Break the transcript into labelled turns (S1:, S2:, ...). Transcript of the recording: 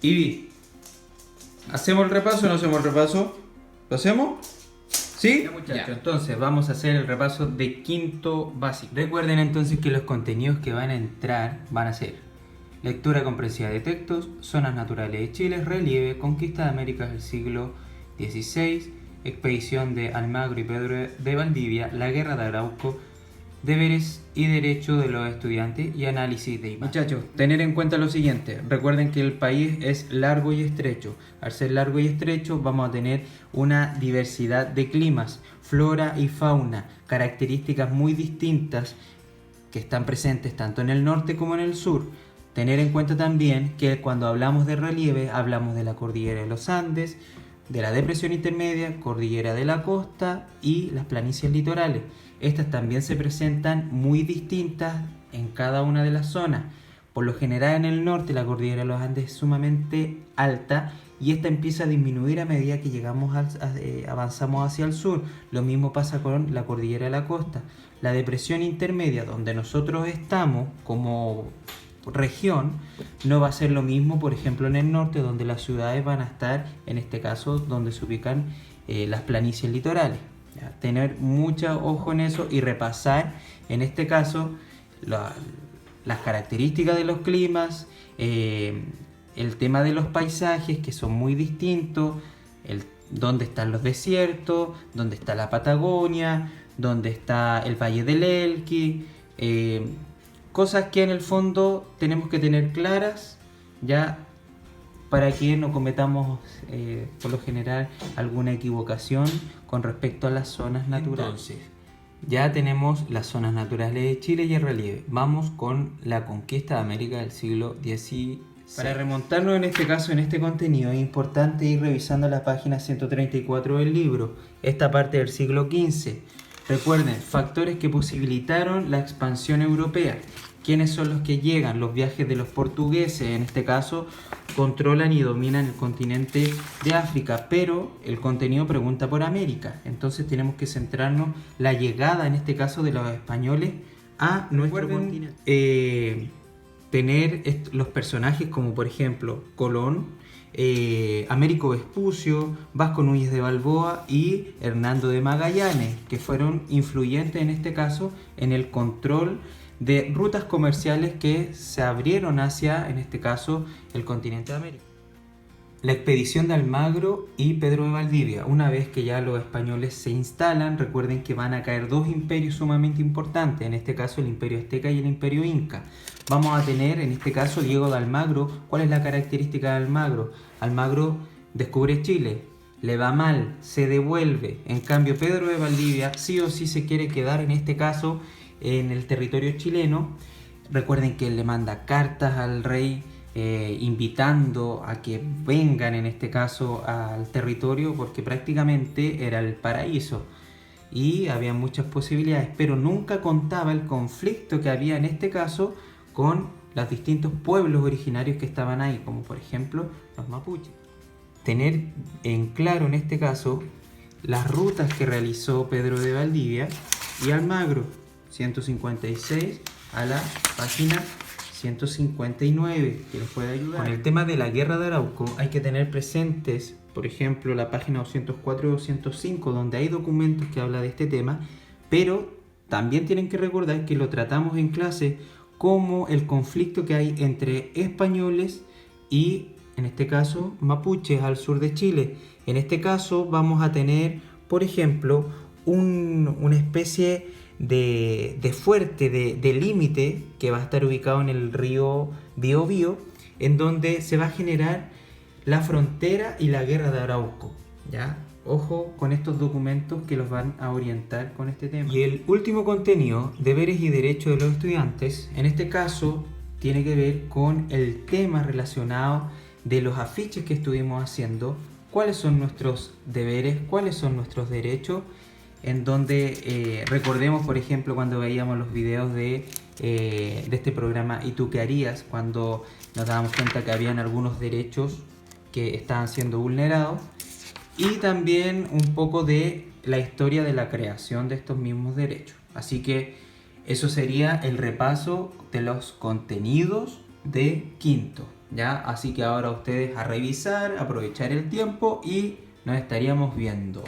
S1: Ivy, ¿hacemos el repaso o no hacemos el repaso? ¿Lo hacemos? ¿Sí?
S2: Ya, muchachos,
S1: Ya.
S2: entonces vamos a hacer el repaso de quinto básico. Recuerden entonces que los contenidos que van a entrar van a ser lectura comprensiva de textos, zonas naturales de Chile, relieve, conquista de Américas del siglo XVI, expedición de Almagro y Pedro de Valdivia, la guerra de Arauco, deberes y derechos de los estudiantes y análisis de imagen. Muchachos, tener en cuenta lo siguiente, recuerden que el país es largo y estrecho. Al ser largo y estrecho vamos a tener una diversidad de climas, flora y fauna, características muy distintas que están presentes tanto en el norte como en el sur. Tener en cuenta también que cuando hablamos de relieve hablamos de la cordillera de los Andes, de la depresión intermedia, cordillera de la costa y las planicies litorales. Estas también se presentan muy distintas en cada una de las zonas. Por lo general en el norte la cordillera de los Andes es sumamente alta y esta empieza a disminuir a medida que avanzamos hacia el sur. Lo mismo pasa con la cordillera de la costa. La depresión intermedia, donde nosotros estamos como región, no va a ser lo mismo, por ejemplo, en el norte, donde las ciudades van a estar, en este caso, donde se ubican las planicies litorales. ¿Ya? Tener mucho ojo en eso y repasar, en este caso, las características de los climas, el tema de los paisajes, que son muy distintos, dónde están los desiertos, dónde está la Patagonia, dónde está el Valle del Elqui, cosas que en el fondo tenemos que tener claras ya para que no cometamos por lo general alguna equivocación con respecto a las zonas naturales. Entonces, ya tenemos las zonas naturales de Chile y el relieve. Vamos con la conquista de América del siglo XVI. Para remontarnos en este caso, en este contenido, es importante ir revisando la página 134 del libro, esta parte del siglo XV. Recuerden, factores que posibilitaron la expansión europea. ¿Quiénes son los que llegan? Los viajes de los portugueses, en este caso, controlan y dominan el continente de África, pero el contenido pregunta por América. Entonces tenemos que centrarnos la llegada, en este caso, de los españoles a nuestro continente. Tener los personajes como, por ejemplo, Colón, Américo Vespucio, Vasco Núñez de Balboa y Hernando de Magallanes, que fueron influyentes en este caso en el control de rutas comerciales que se abrieron hacia, en este caso, el continente de América. La expedición de Almagro y Pedro de Valdivia. Una vez que ya los españoles se instalan, recuerden que van a caer dos imperios sumamente importantes, en este caso el imperio azteca y el imperio inca. Vamos a tener, en este caso, Diego de Almagro. ¿Cuál es la característica de Almagro? Almagro descubre Chile, le va mal, se devuelve. En cambio, Pedro de Valdivia sí o sí se quiere quedar, en este caso, en el territorio chileno. Recuerden que él le manda cartas al rey invitando a que vengan, en este caso, al territorio, porque prácticamente era el paraíso y había muchas posibilidades, pero nunca contaba el conflicto que había en este caso con los distintos pueblos originarios que estaban ahí, como por ejemplo los mapuches. Tener en claro en este caso las rutas que realizó Pedro de Valdivia y Almagro, 156 a la página 159, que les puede ayudar. Con el tema de la guerra de Arauco hay que tener presentes, por ejemplo, la página 204 y 205, donde hay documentos que hablan de este tema, pero también tienen que recordar que lo tratamos en clase como el conflicto que hay entre españoles y, en este caso, mapuches al sur de Chile. En este caso vamos a tener, por ejemplo, una especie de fuerte, de límite que va a estar ubicado en el río Biobío, en donde se va a generar la frontera y la guerra de Arauco. ¿Ya? Ojo con estos documentos que los van a orientar con este tema. Y el último contenido, deberes y derechos de los estudiantes, en este caso tiene que ver con el tema relacionado de los afiches que estuvimos haciendo, cuáles son nuestros deberes, cuáles son nuestros derechos, en donde recordemos, por ejemplo, cuando veíamos los videos de este programa ¿Y tú qué harías?, cuando nos dábamos cuenta que habían algunos derechos que estaban siendo vulnerados, y también un poco de la historia de la creación de estos mismos derechos. Así que eso sería el repaso de los contenidos de quinto. ¿ya? Así que ahora ustedes a revisar, aprovechar el tiempo y nos estaríamos viendo.